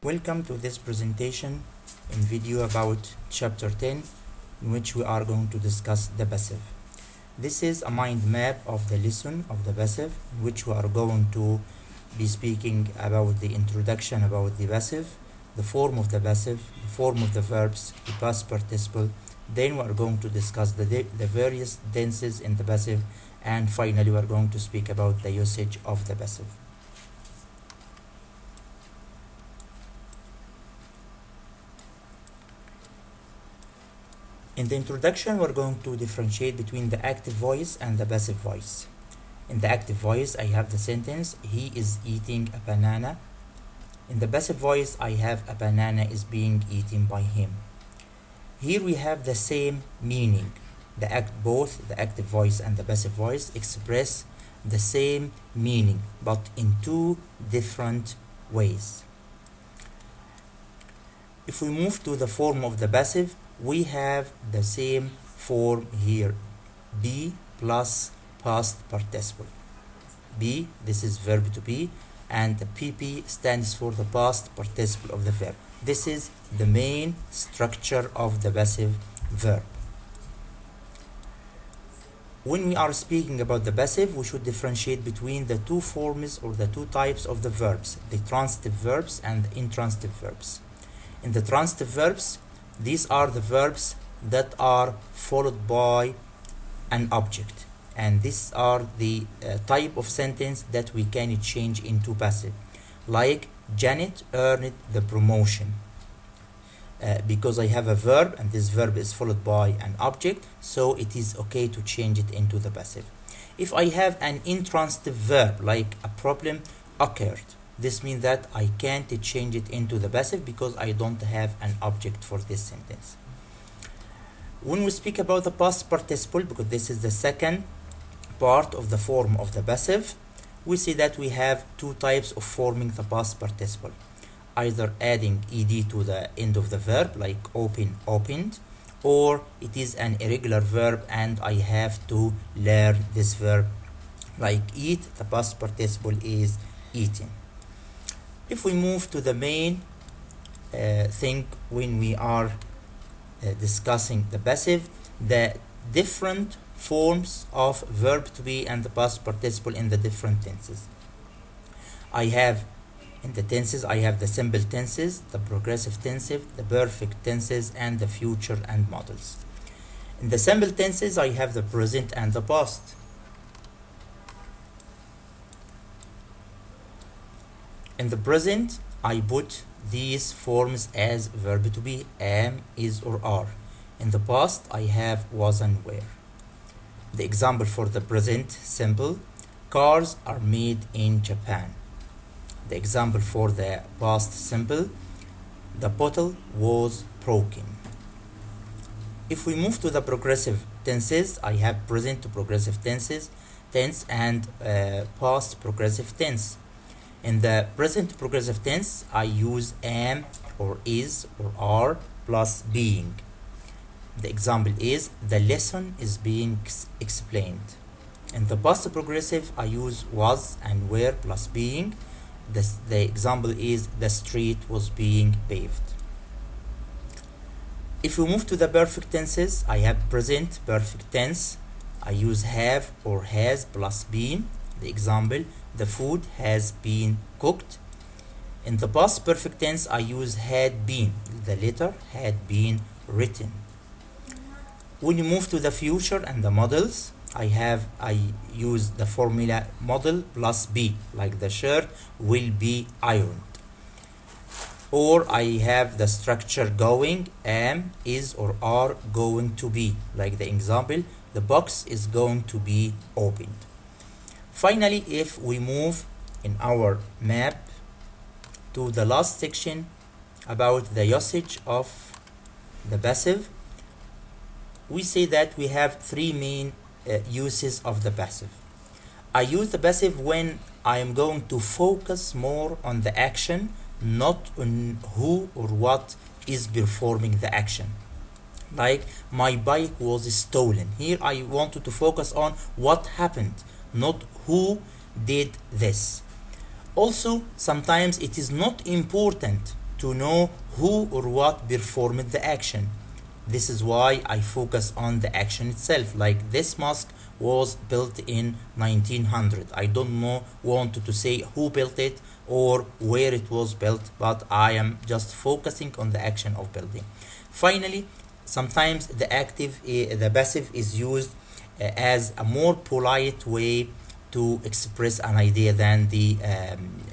Welcome to this presentation in video about chapter 10, in which we are going to discuss the passive. This is a mind map of the lesson of the passive, in which we are going to be speaking about the introduction about the passive, the form of the passive, the form of the verbs, the past participle. Then we are going to discuss the various tenses in the passive, and finally we are going to speak about the usage of the passive. In the introduction, we're going to differentiate between the active voice and the passive voice. In the active voice, I have the sentence, he is eating a banana. In the passive voice, I have a banana is being eaten by him. Here we have the same meaning. Both the active voice and the passive voice express the same meaning, but in two different ways. If we move to the form of the passive, we have the same form here, be plus past participle. Be, this is verb to be, and the PP stands for the past participle of the verb. This is the main structure of the passive verb. When we are speaking about the passive, we should differentiate between the two forms or the two types of the verbs, the transitive verbs and the intransitive verbs. In the transitive verbs, these are the verbs that are followed by an object, and these are the type of sentence that we can change into passive, like Janet earned the promotion. Because I have a verb and this verb is followed by an object, so it is okay to change it into the passive. If I have an intransitive verb, like a problem occurred, this means that I can't change it into the passive because I don't have an object for this sentence. When we speak about the past participle, because this is the second part of the form of the passive, we see that we have two types of forming the past participle. Either adding ed to the end of the verb, like open, opened, or it is an irregular verb and I have to learn this verb, like eat, the past participle is eaten. If we move to the main thing when we are discussing the passive, the different forms of verb to be and the past participle in the different tenses. In the tenses, I have the simple tenses, the progressive tenses, the perfect tenses, and the future and models. In the simple tenses, I have the present and the past. In the present, I put these forms as verb to be, am, is, or are. In the past, I have was and were. The example for the present simple, cars are made in Japan. The example for the past simple, the bottle was broken. If we move to the progressive tenses, I have present to progressive tense and past progressive tense. In the present progressive tense, I use am or is or are plus being. The example is, the lesson is being explained. In the past progressive, I use was and were plus being. The example is, the street was being paved. If we move to the perfect tenses, I have present perfect tense. I use have or has plus been. The example, the food has been cooked. In the past perfect tense, I use had been. The letter had been written. When you move to the future and the models, I use the formula model plus be, like the shirt will be ironed. Or I have the structure going, am, is, or are going to be, like the example, the box is going to be opened. Finally, if we move in our map to the last section about the usage of the passive, we say that we have three main uses of the passive. I use the passive when I am going to focus more on the action, not on who or what is performing the action. Like, my bike was stolen. Here I wanted to focus on what happened, not who did this. Also, sometimes it is not important to know who or what performed the action. This is why I focus on the action itself. Like this mask was built in 1900. I don't want to say who built it or where it was built, but I am just focusing on the action of building. Finally, sometimes the passive is used as a more polite way to express an idea than the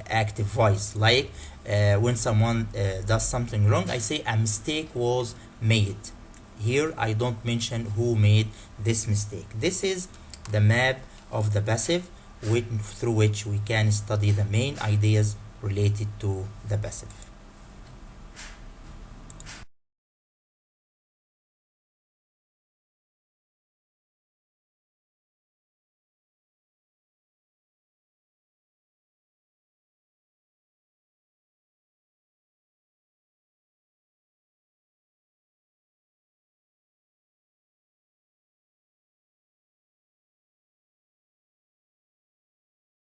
active voice. Like when someone does something wrong, I say a mistake was made. Here I don't mention who made this mistake. This is the map of the passive through which we can study the main ideas related to the passive.